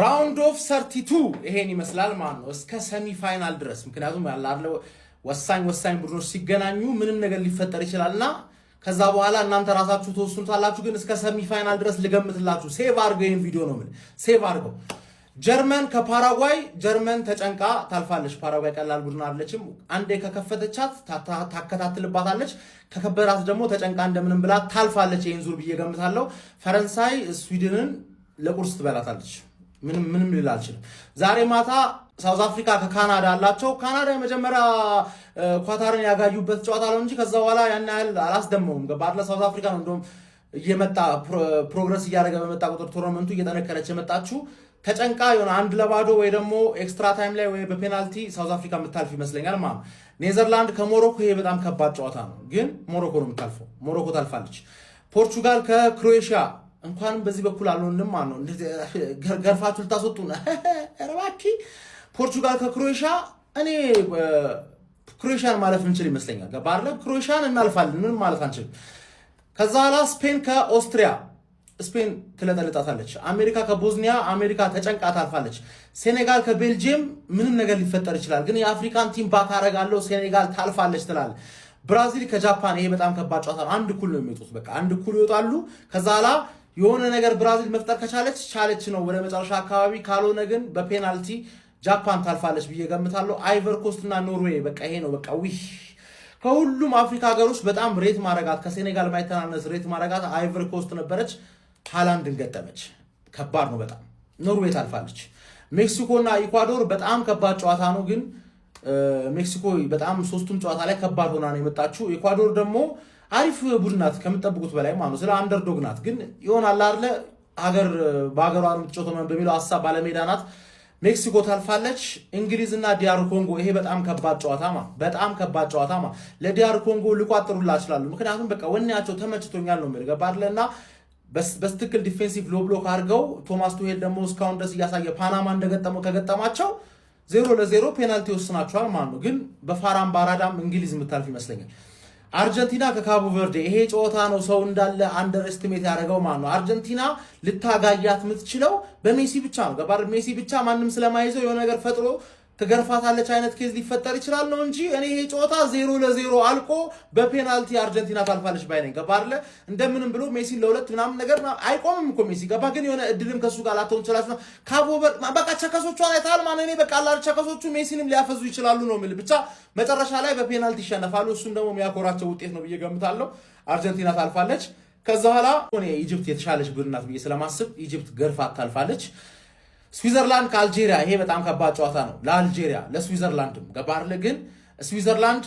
ራውንድ ኦፍ 32 ይሄን ይመስላል ማለት ነው እስከ ሰሚ ፋይናል ድረስ ምክንያቱም ያላለው ወሳኝ ቡድኖች ሲገናኙ ምንም ነገር ሊፈጠር ይችላልና ከዛ በኋላ እናንተ ራሳችሁ ተወስኑታላችሁ ግን እስከ ሰሚ ፋይናል ድረስ ልገምትላችሁ ሴቭ አድርገው ይሄን ቪዲዮ ነው ማለት ሴቭ አድርገው ጀርመን ከፓራጓይ ጀርመን ተጨንቃ ታልፋለች ፓራጓይ ቀላል ቡድን አይደለችም አንዴ ከከፈተቻት ታከታትልባታለች ከከበራት ደግሞ ተጨንቃ እንደምንም ብላ ታልፋለች ይሄን ዙር ብዬ ገምታለሁ ፈረንሳይ ስዊድንን ለቁርስ ትበላታለች ምንም ሊል አልችልም ዛሬ ማታ ሳውዝ አፍሪካ ከካናዳ አላቸው ካናዳ የመጀመሪያ ኳታርን ያጋዩበት ጨዋታ ነው እንጂ ከዛ በኋላ ያን ያህል አላስደመሙም ገባለ ሳውዝ አፍሪካ ነው እንደውም እየመጣ ፕሮግረስ እያደረገ በመጣ ቁጥር ቶርናመንቱ እየተነከረች የመጣችው ተጨንቃ የሆነ አንድ ለባዶ ወይ ደግሞ ኤክስትራ ታይም ላይ ወይ በፔናልቲ ሳውዝ አፍሪካ የምታልፍ ይመስለኛል ማለት ኔዘርላንድ ከሞሮኮ ይሄ በጣም ከባድ ጨዋታ ነው ግን ሞሮኮ ነው የምታልፈው ሞሮኮ ታልፋለች ፖርቹጋል ከክሮኤሺያ እንኳንም በዚህ በኩል አልሆንም ማለት ነው ገርፋችሁ ልታስወጡና ረባኪ ፖርቹጋል ከክሮኤሺያ እኔ ክሮኤሺያን ማለፍ እንችል ይመስለኛል ገባርለ ክሮኤሺያን እናልፋለን ምንም ማለት አንችልም ከዛ ኋላ ስፔን ከኦስትሪያ ስፔን ትለጠልጣታለች አሜሪካ ከቦዝኒያ አሜሪካ ተጨንቃ ታልፋለች ሴኔጋል ከቤልጂየም ምንም ነገር ሊፈጠር ይችላል ግን የአፍሪካን ቲም ባክ አረጋለሁ ሴኔጋል ታልፋለች ትላል ብራዚል ከጃፓን ይሄ በጣም ከባድ ጨዋታ ነው አንድ እኩል ነው የሚወጡት በቃ አንድ እኩል ይወጣሉ ከዛ ኋላ የሆነ ነገር ብራዚል መፍጠር ከቻለች ነው ወደ መጨረሻ አካባቢ ካልሆነ ግን በፔናልቲ ጃፓን ታልፋለች ብዬ ገምታለሁ አይቨር ኮስት እና ኖርዌይ በቃ ይሄ ነው በቃ ከሁሉም አፍሪካ ሀገሮች በጣም ሬት ማረጋት ከሴኔጋል ማይተናነስ ሬት ማረጋት አይቨር ኮስት ነበረች ሃላንድን ገጠመች ከባድ ነው በጣም ኖርዌይ ታልፋለች ሜክሲኮ እና ኢኳዶር በጣም ከባድ ጨዋታ ነው ግን ሜክሲኮ በጣም ሶስቱም ጨዋታ ላይ ከባድ ሆና ነው የመጣችው ኢኳዶር ደግሞ አሪፍ ቡድናት ከምትጠብቁት በላይ ማለት ነው ስለ አንደርዶግ ናት ግን ይሆናል አይደለ ሀገር በሀገሯ የምትጫወተው ነው በሚለው ሐሳብ ባለሜዳ ናት ሜክሲኮ ታልፋለች እንግሊዝና ዲአር ኮንጎ ይሄ በጣም ከባድ ጨዋታ ለዲአር ኮንጎ ሊቋጥሩላ ይችላሉ ምክንያቱም በቃ ወኔያቸው ተመችቶኛል ነው የሚገባርለና በስትክል ዲፌንሲቭ ሎ ብሎክ አድርገው ቶማስ ቱሄል ደግሞ እስካሁን ድረስ እያሳየ ፓናማ እንደገጠመው ከገጠማቸው 0-0 ፔናልቲ ወስናቸዋል ማለት ነው ግን በፋራም ባራዳም እንግሊዝ የምታልፍ ይመስለኛል አርጀንቲና ከካቦ ቨርዴ ይሄ ጨዋታ ነው ሰው እንዳለ አንደር ኤስቲሜት ያደረገው ማለት ነው አርጀንቲና ልታጋያት የምትችለው በሜሲ ብቻ ነው ገባር ሜሲ ብቻ ማንንም ስለማይዘው የሆነ ነገር ፈጥሮ ትገርፋታለች አይነት ኬዝ ሊፈጠር ይችላል ነው እንጂ እኔ ይሄ ጨዋታ 0-0 አልቆ በፔናልቲ አርጀንቲና ታልፋለች ባይነኝ ገባርለ እንደምንም ብሎ ሜሲ ለሁለት ምናምን ነገር አይቆምም እኮ ሜሲ ገባ ግን የሆነ እድልም ከሱ ጋር ላተውን ይችላል ካቦ በቃ ቸከሶቹ አይታል ማለት እኔ በቃ አላር ቸከሶቹ ሜሲንም ሊያፈዙ ይችላሉ ነው የሚል ብቻ መጨረሻ ላይ በፔናልቲ ይሸነፋሉ እሱም ደግሞ የሚያኮራቸው ውጤት ነው ብዬ ገምታለሁ አርጀንቲና ታልፋለች ከዛ በኋላ ኢጂፕት የተሻለች ቡድን ናት ብዬ ስለማስብ ኢጂፕት ገርፋ ታልፋለች ስዊዘርላንድ ከአልጄሪያ ይሄ በጣም ከባድ ጨዋታ ነው ለአልጄሪያ ለስዊዘርላንድም ገባርለ ግን ስዊዘርላንድ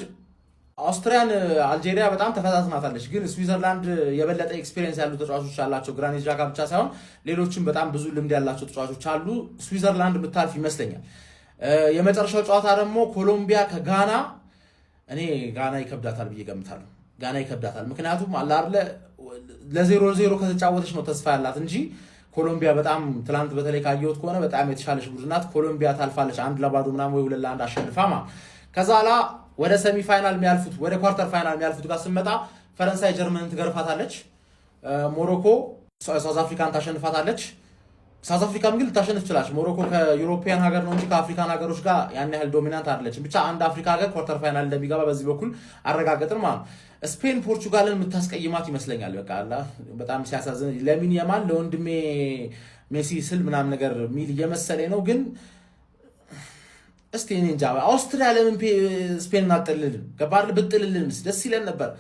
አውስትሪያን አልጄሪያ በጣም ተፈታትናታለች ግን ስዊዘርላንድ የበለጠ ኤክስፒሪየንስ ያሉ ተጫዋቾች አላቸው ግራኒት ዣካ ብቻ ሳይሆን ሌሎችም በጣም ብዙ ልምድ ያላቸው ተጫዋቾች አሉ ስዊዘርላንድ ምታልፍ ይመስለኛል የመጨረሻው ጨዋታ ደግሞ ኮሎምቢያ ከጋና እኔ ጋና ይከብዳታል ብዬ ገምታለሁ ጋና ይከብዳታል ምክንያቱም አላርለ ለ0-0 ከተጫወተች ነው ተስፋ ያላት እንጂ ኮሎምቢያ በጣም ትላንት በተለይ ካየሁት ከሆነ በጣም የተሻለች ቡድን ናት ኮሎምቢያ ታልፋለች 1-0 ምናምን ወይ 2-1 አሸንፋማ ከዛላ ወደ ሰሚ ፋይናል የሚያልፉት ወደ ኳርተር ፋይናል የሚያልፉት ጋር ስንመጣ ፈረንሳይ ጀርመንን ትገርፋታለች ሞሮኮ ሳውዝ አፍሪካን ታሸንፋታለች ሳውዝ አፍሪካም ግን ልታሸንፍ ይችላል ሞሮኮ ከዩሮፒያን ሀገር ነው እንጂ ከአፍሪካን ሀገሮች ጋር ያን ያህል ዶሚናንት አይደለችም ብቻ አንድ አፍሪካ ሀገር ኳርተር ፋይናል እንደሚገባ በዚህ በኩል አረጋግጥን ማለት ስፔን ፖርቹጋልን የምታስቀይማት ይመስለኛል በቃ በጣም ሲያሳዝን ለሚን የማን ለወንድሜ ሜሲ ስል ምናምን ነገር ሚል እየመሰለኝ ነው ግን እስቲ እኔ እንጃ አውስትሪያ ለምን ስፔን አጥልልን ገባር ብጥልልን ደስ ይለን ነበር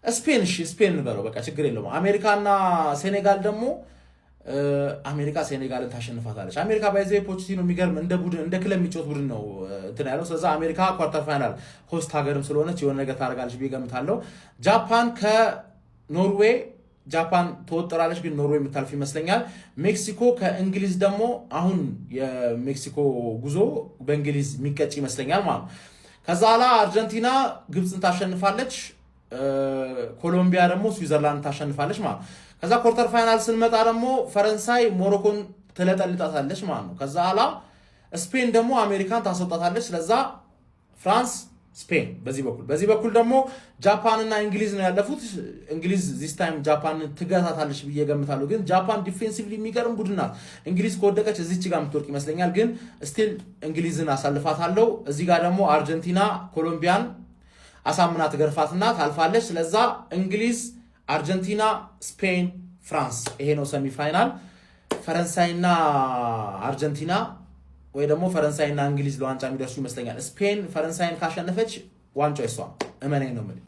ስፔን እንበለው በቃ ችግር የለውም አሜሪካና ሴኔጋል ደግሞ አሜሪካ ሴኔጋልን ታሸንፋታለች አሜሪካ ባይዘይ ፖቺቲኖ የሚገርም እንደ ቡድን እንደ ክለብ የሚጫወት ቡድን ነው እንትን ያለው ስለዚህ አሜሪካ ኳርተር ፋይናል ሆስት ሀገርም ስለሆነች የሆነ ነገር ታደርጋለች ብዬ ገምታለሁ ጃፓን ከኖርዌይ ጃፓን ተወጥራለች ግን ኖርዌይ የምታልፍ ይመስለኛል ሜክሲኮ ከእንግሊዝ ደግሞ አሁን የሜክሲኮ ጉዞ በእንግሊዝ የሚቀጭ ይመስለኛል ማለት ከዛ ኋላ አርጀንቲና ግብፅን ታሸንፋለች ኮሎምቢያ ደግሞ ስዊዘርላንድ ታሸንፋለች ማለት ከዛ ኳርተር ፋይናል ስንመጣ ደግሞ ፈረንሳይ ሞሮኮን ትለጠልጣታለች ማለት ነው ከዛ ኋላ ስፔን ደግሞ አሜሪካን ታስወጣታለች ስለዛ ፍራንስ ስፔን በዚህ በኩል ደግሞ ጃፓን እና እንግሊዝ ነው ያለፉት። እንግሊዝ ዚስ ታይም ጃፓን ትገታታለች ብዬ ገምታለሁ። ግን ጃፓን ዲፌንሲቭሊ የሚገርም ቡድን ናት። እንግሊዝ ከወደቀች እዚች ጋር የምትወርቅ ይመስለኛል። ግን ስቲል እንግሊዝን አሳልፋታለሁ። እዚህ ጋር ደግሞ አርጀንቲና ኮሎምቢያን አሳምና ትገርፋትና ታልፋለች። ስለዛ እንግሊዝ፣ አርጀንቲና፣ ስፔን፣ ፍራንስ ይሄ ነው ሰሚ ፋይናል። ፈረንሳይና አርጀንቲና ወይ ደግሞ ፈረንሳይና እንግሊዝ ለዋንጫ የሚደርሱ ይመስለኛል። ስፔን ፈረንሳይን ካሸነፈች ዋንጫው ይሷ እመነኝ ነው ማለት